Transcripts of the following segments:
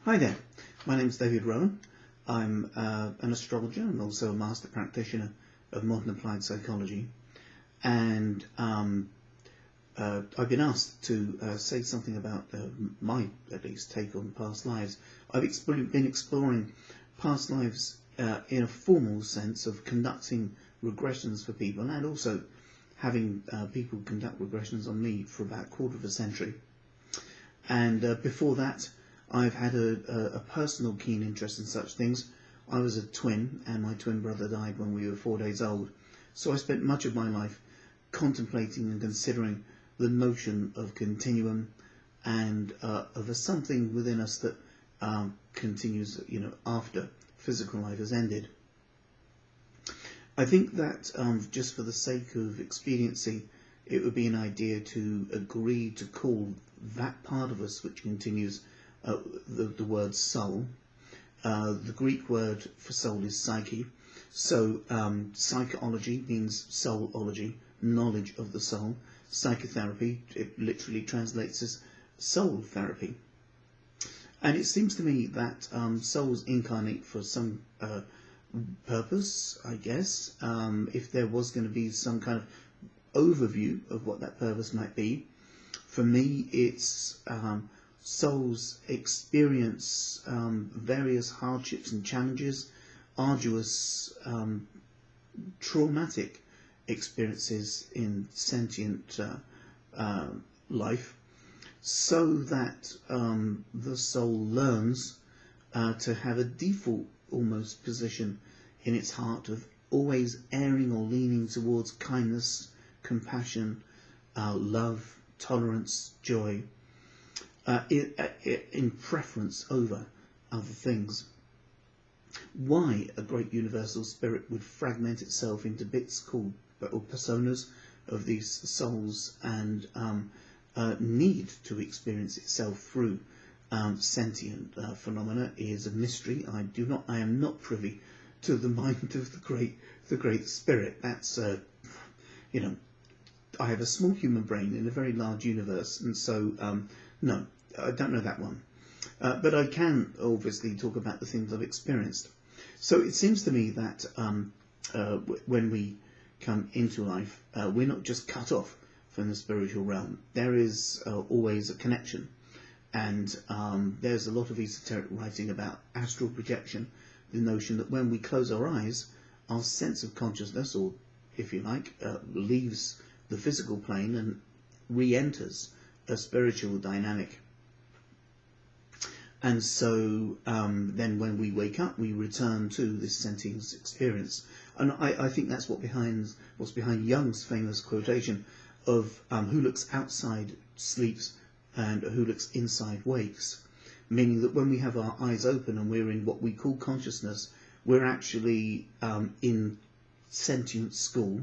Hi there, my name is David Rowan. I'm an astrologer and also a master practitioner of modern applied psychology, and I've been asked to say something about my, at least, take on past lives. I've been exploring past lives in a formal sense of conducting regressions for people, and also having people conduct regressions on me for about a quarter of a century. And before that, I've had a personal keen interest in such things. I was a twin, and my twin brother died when we were 4 days old. So I spent much of my life contemplating and considering the notion of continuum and of a something within us that continues, after physical life has ended. I think that just for the sake of expediency, it would be an idea to agree to call that part of us which continues the word soul. The Greek word for soul is psyche. So psychology means soulology, knowledge of the soul. Psychotherapy, it literally translates as soul therapy. And it seems to me that souls incarnate for some purpose, I guess. If there was going to be some kind of overview of what that purpose might be, for me it's souls experience various hardships and challenges, arduous, traumatic experiences in sentient life, so that the soul learns to have a default almost position in its heart of always erring or leaning towards kindness, compassion, love, tolerance, joy, in preference over other things. Why a great universal spirit would fragment itself into bits called or personas of these souls and need to experience itself through sentient phenomena is a mystery. I am not privy to the mind of the great spirit. That's I have a small human brain in a very large universe, and so no, I don't know that one. But I can obviously talk about the things I've experienced. So it seems to me that when we come into life, we're not just cut off from the spiritual realm. There is always a connection. And there's a lot of esoteric writing about astral projection, the notion that when we close our eyes, our sense of consciousness, or if you like, leaves the physical plane and re-enters a spiritual dynamic. And so then when we wake up, we return to this sentience experience. And I think that's what's behind Jung's famous quotation of who looks outside sleeps and who looks inside wakes. Meaning that when we have our eyes open and we're in what we call consciousness, we're actually in sentient school,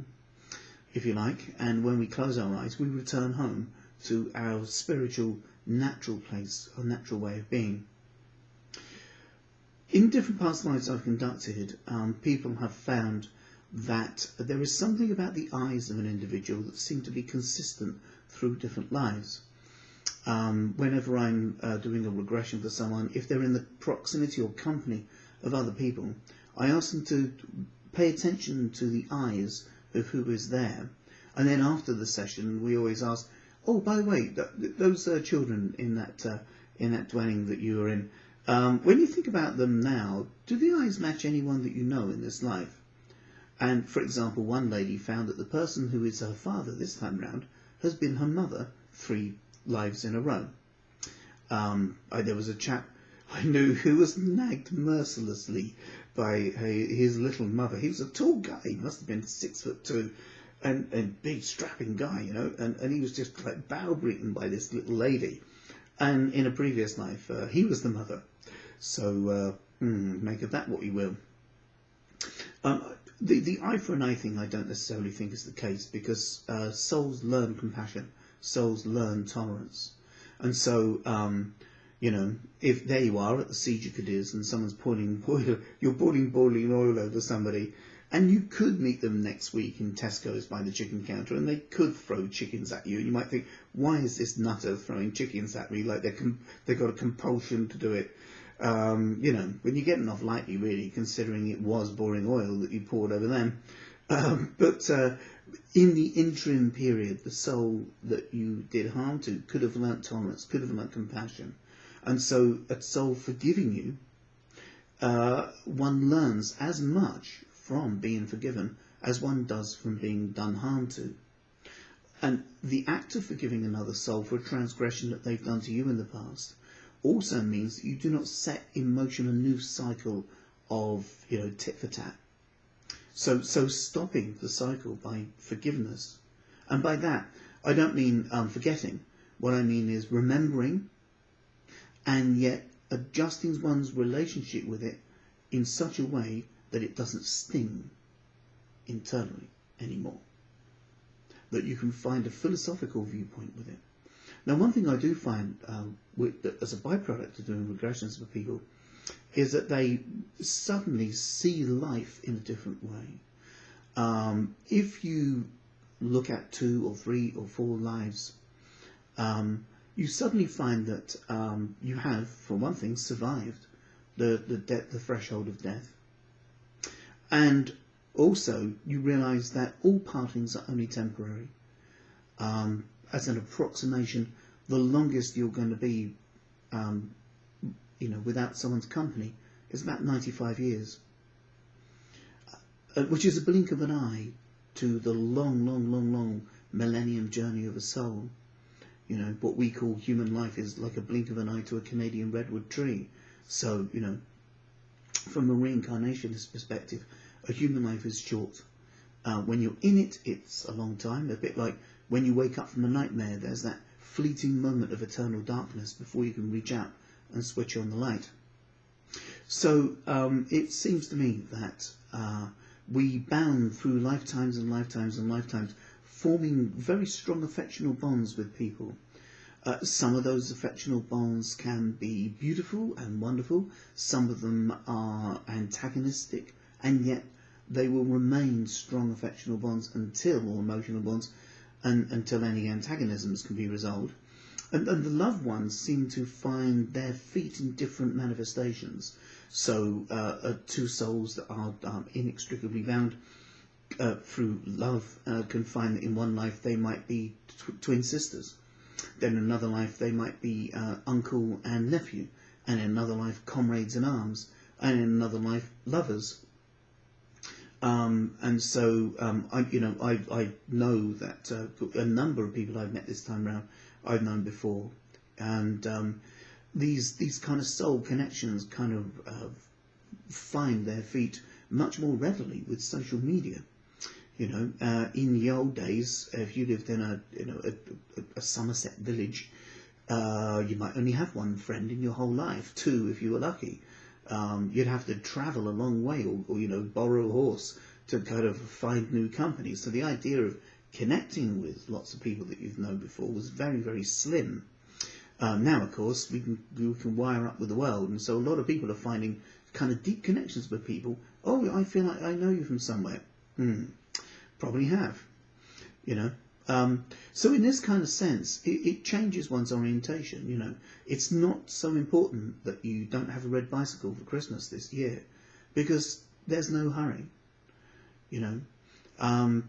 if you like, and when we close our eyes, we return home to our spiritual natural place, our natural way of being. In different past lives I've conducted, people have found that there is something about the eyes of an individual that seem to be consistent through different lives. Whenever I'm doing a regression for someone, if they're in the proximity or company of other people, I ask them to pay attention to the eyes of who is there. And then after the session, we always ask, oh, by the way, those children in that dwelling that you were in, when you think about them now, do the eyes match anyone that you know in this life? And, for example, one lady found that the person who is her father this time round has been her mother 3 lives in a row. There was a chap I knew who was nagged mercilessly by his little mother. He was a tall guy, he must have been 6'2", and big strapping guy, and he was just like browbeaten by this little lady. And in a previous life, he was the mother. So make of that what you will. The eye for an eye thing I don't necessarily think is the case, because souls learn compassion, souls learn tolerance. And so, if there you are at the Siege of Cadiz and someone's you're pouring boiling oil over somebody, And you could meet them next week in Tesco's by the chicken counter, and they could throw chickens at you. And you might think, why is this nutter throwing chickens at me? Like they've got a compulsion to do it. You know, when you're getting off lightly, really, considering it was boring oil that you poured over them. But in the interim period, the soul that you did harm to could have learnt tolerance, could have learnt compassion. And so a soul forgiving you, one learns as much from being forgiven as one does from being done harm to. And the act of forgiving another soul for a transgression that they've done to you in the past also means that you do not set in motion a new cycle of, you know, tit for tat. So stopping the cycle by forgiveness. And by that, I don't mean forgetting. What I mean is remembering and yet adjusting one's relationship with it in such a way that it doesn't sting internally anymore. That you can find a philosophical viewpoint with it. Now, one thing I do find as a byproduct of doing regressions with people is that they suddenly see life in a different way. If you look at 2 or 3 or 4 lives, you suddenly find that you have, for one thing, survived the threshold of death. And also, you realise that all partings are only temporary. As an approximation, the longest you're going to be, you know, without someone's company is about 95 years, which is a blink of an eye to the long millennium journey of a soul. You know, what we call human life is like a blink of an eye to a Canadian redwood tree. So, you know, from a reincarnationist perspective, a human life is short. When you're in it, it's a long time. A bit like when you wake up from a nightmare, there's that fleeting moment of eternal darkness before you can reach out and switch on the light. So it seems to me that we bound through lifetimes and lifetimes and lifetimes, forming very strong affectional bonds with people. Some of those affectional bonds can be beautiful and wonderful. Some of them are antagonistic, and yet they will remain strong affectional bonds until, or emotional bonds, until any antagonisms can be resolved. And the loved ones seem to find their feet in different manifestations. So 2 souls that are inextricably bound through love can find that in one life they might be twin sisters. Then in another life they might be uncle and nephew. And in another life comrades in arms. And in another life lovers. And so I know that a number of people I've met this time round I've known before, and these kind of soul connections kind of find their feet much more readily with social media. You know, in the old days, if you lived in a Somerset village, you might only have one friend in your whole life, 2 if you were lucky. You'd have to travel a long way, or you know, borrow a horse to kind of find new company. So the idea of connecting with lots of people that you've known before was very, very slim. Now, of course, we can wire up with the world, and so a lot of people are finding kind of deep connections with people. Oh, I feel like I know you from somewhere. Probably have. You know. So in this kind of sense, it changes one's orientation. You know, it's not so important that you don't have a red bicycle for Christmas this year, because there's no hurry. You know.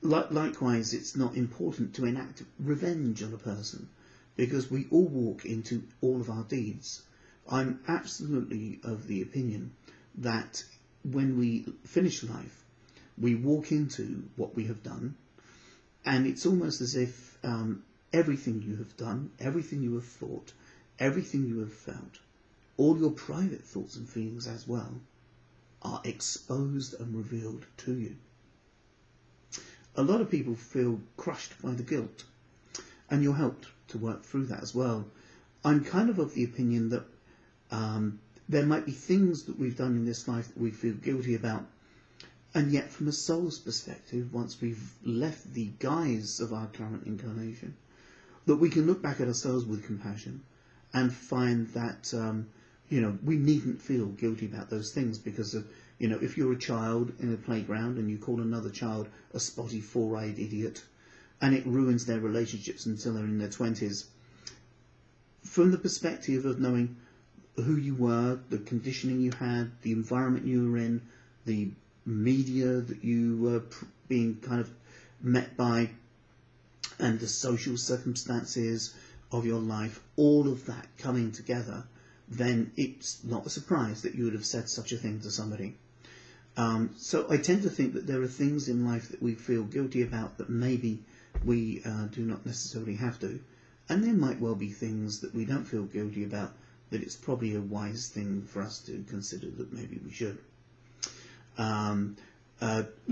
Likewise, it's not important to enact revenge on a person, because we all walk into all of our deeds. I'm absolutely of the opinion that when we finish life, we walk into what we have done, and it's almost as if everything you have done, everything you have thought, everything you have felt, all your private thoughts and feelings as well, are exposed and revealed to you. A lot of people feel crushed by the guilt, and you're helped to work through that as well. I'm kind of the opinion that there might be things that we've done in this life that we feel guilty about, and yet from a soul's perspective, once we've left the guise of our current incarnation, that we can look back at ourselves with compassion and find that you know, we needn't feel guilty about those things, because You know, if you're a child in a playground and you call another child a spotty four-eyed idiot, and it ruins their relationships until they're in their 20s, from the perspective of knowing who you were, the conditioning you had, the environment you were in, the media that you were being kind of met by, and the social circumstances of your life, all of that coming together, then it's not a surprise that you would have said such a thing to somebody. So I tend to think that there are things in life that we feel guilty about that maybe we do not necessarily have to. And there might well be things that we don't feel guilty about that it's probably a wise thing for us to consider that maybe we should.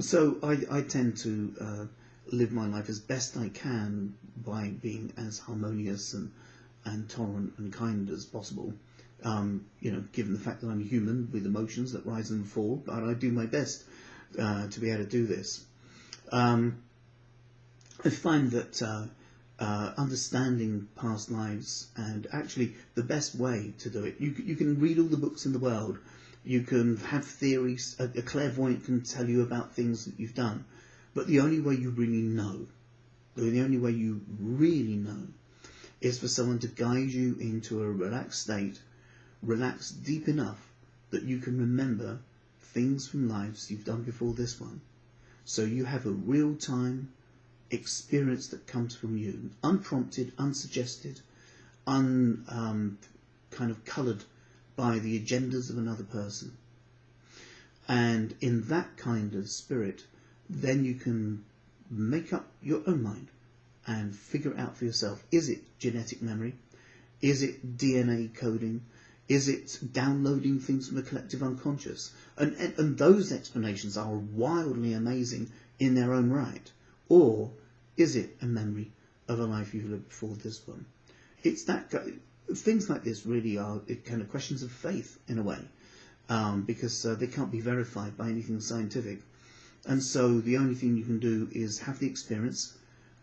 So I tend to live my life as best I can by being as harmonious and tolerant and kind as possible. You know, given the fact that I'm human with emotions that rise and fall, but I do my best to be able to do this. I find that understanding past lives, and actually the best way to do it, you can read all the books in the world, you can have theories, a clairvoyant can tell you about things that you've done, but the only way you really know, the only way you really know, is for someone to guide you into a relaxed state, relaxed deep enough that you can remember things from lives you've done before this one. So you have a real-time experience that comes from you, unprompted, unsuggested, kind of coloured by the agendas of another person. And in that kind of spirit, then you can make up your own mind and figure it out for yourself. Is it genetic memory? Is it DNA coding? Is it downloading things from a collective unconscious? And those explanations are wildly amazing in their own right. Or is it a memory of a life you've lived before this one? It's that things like this really are kind of questions of faith in a way, because they can't be verified by anything scientific. And so the only thing you can do is have the experience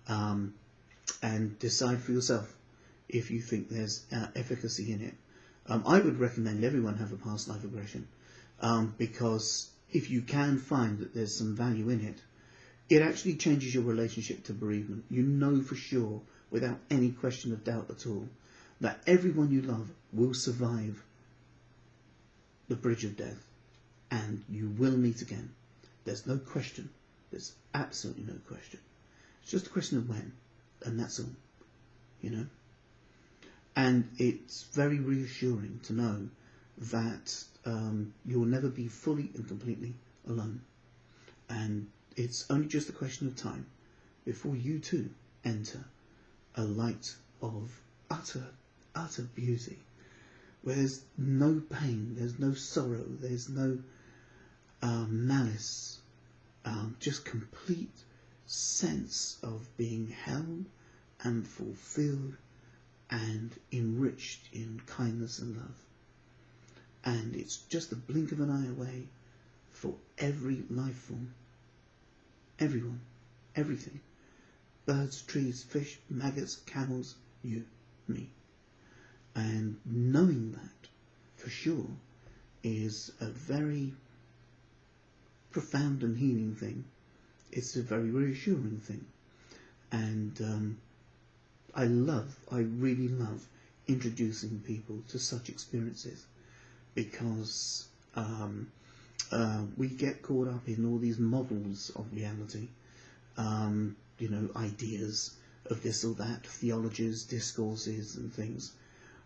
and decide for yourself if you think there's efficacy in it. I would recommend everyone have a past life regression, because if you can find that there's some value in it, it actually changes your relationship to bereavement. You know for sure, without any question of doubt at all, that everyone you love will survive the bridge of death, and you will meet again. There's no question. There's absolutely no question. It's just a question of when, and that's all, you know. And it's very reassuring to know that you'll never be fully and completely alone. And it's only just a question of time before you too enter a light of utter beauty, where there's no pain, there's no sorrow, there's no malice, just complete sense of being held and fulfilled and enriched in kindness and love. And it's just a blink of an eye away for every life form, everyone, everything. Birds, trees, fish, maggots, camels, you, me. And knowing that for sure is a very profound and healing thing. It's a very reassuring thing. And I really love introducing people to such experiences, because we get caught up in all these models of reality, you know, ideas of this or that, theologies, discourses and things.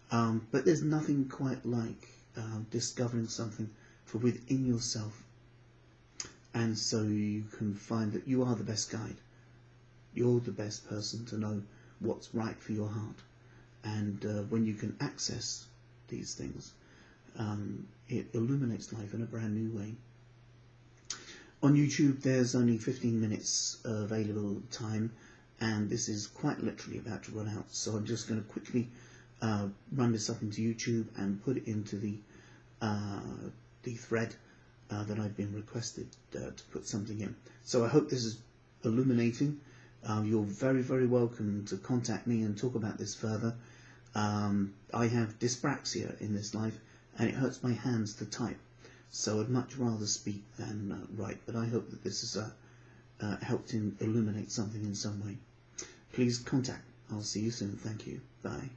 But there's nothing quite like discovering something from within yourself. And so you can find that you are the best guide. You're the best person to know what's right for your heart. And when you can access these things, it illuminates life in a brand new way. On YouTube there's only 15 minutes available time, and this is quite literally about to run out, so I'm just going to quickly run this up into YouTube and put it into the thread that I've been requested to put something in. So I hope this is illuminating. You're very, very welcome to contact me and talk about this further. I have dyspraxia in this life, and it hurts my hands to type. So I'd much rather speak than write, but I hope that this has helped illuminate something in some way. Please contact. I'll see you soon. Thank you. Bye.